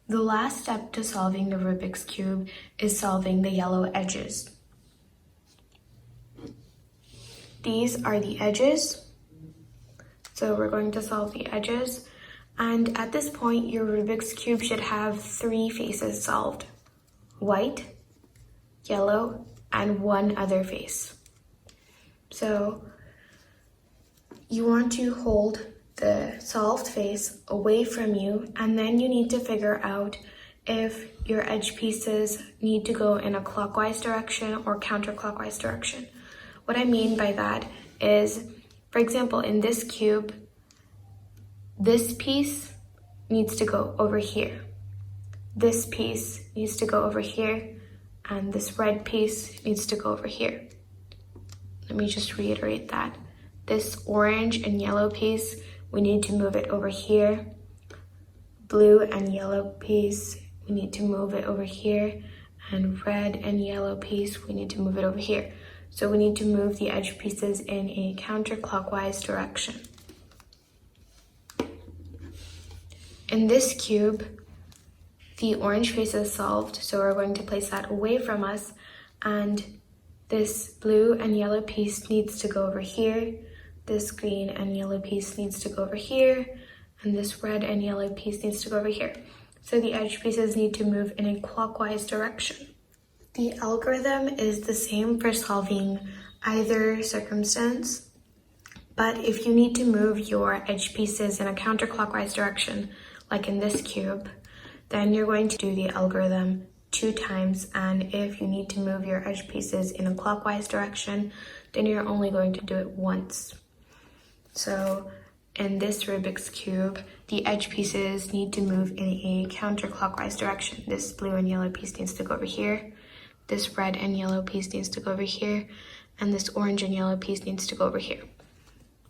The last step to solving the Rubik's Cube is solving the yellow edges. These are the edges. So we're going to solve the edges. And at this point, your Rubik's Cube should have 3 faces solved: white, yellow, and one other face. So you want to hold the solved face away from you, and then you need to figure out if your edge pieces need to go in a clockwise direction or counterclockwise direction. What I mean by that is, for example, in this cube, this piece needs to go over here. This piece needs to go over here, and this red piece needs to go over here. Let me just reiterate that. This orange and yellow piece, we need to move it over here. Blue and yellow piece, we need to move it over here. And red and yellow piece, we need to move it over here. So we need to move the edge pieces in a counterclockwise direction. In this cube, the orange face is solved, so we're going to place that away from us, and this blue and yellow piece needs to go over here. This green and yellow piece needs to go over here, and this red and yellow piece needs to go over here. So the edge pieces need to move in a clockwise direction. The algorithm is the same for solving either circumstance, but if you need to move your edge pieces in a counterclockwise direction, like in this cube, then you're going to do the algorithm 2 times, and if you need to move your edge pieces in a clockwise direction, then you're only going to do it once. So in this Rubik's Cube, the edge pieces need to move in a counterclockwise direction. This blue and yellow piece needs to go over here, this red and yellow piece needs to go over here, and this orange and yellow piece needs to go over here.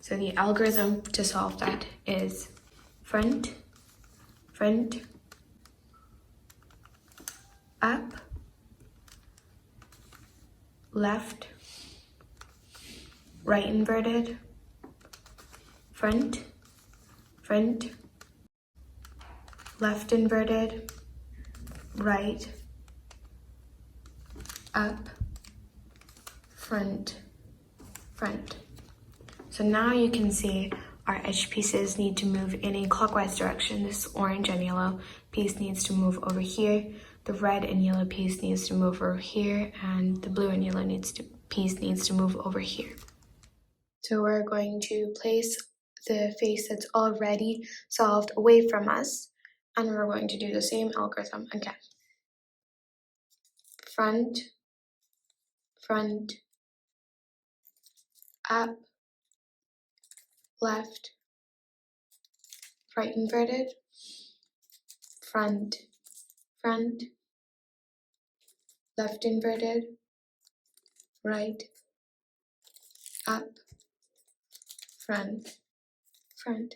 So the algorithm to solve that is front, front, up, left, right inverted, front, front, left inverted, right, up, front, front. So now you can see our edge pieces need to move in a clockwise direction. This orange and yellow piece needs to move over here. The red and yellow piece needs to move over here, and the blue and yellow piece needs to move over here. So we're going to place the face that's already solved away from us, and we're going to do the same algorithm again. Front, front, up, left, right inverted, front, front, left inverted, right, up, front, front.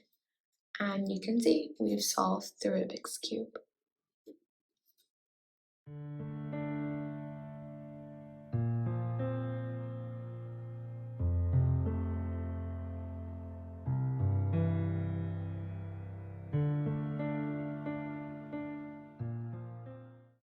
And you can see we've solved the Rubik's Cube.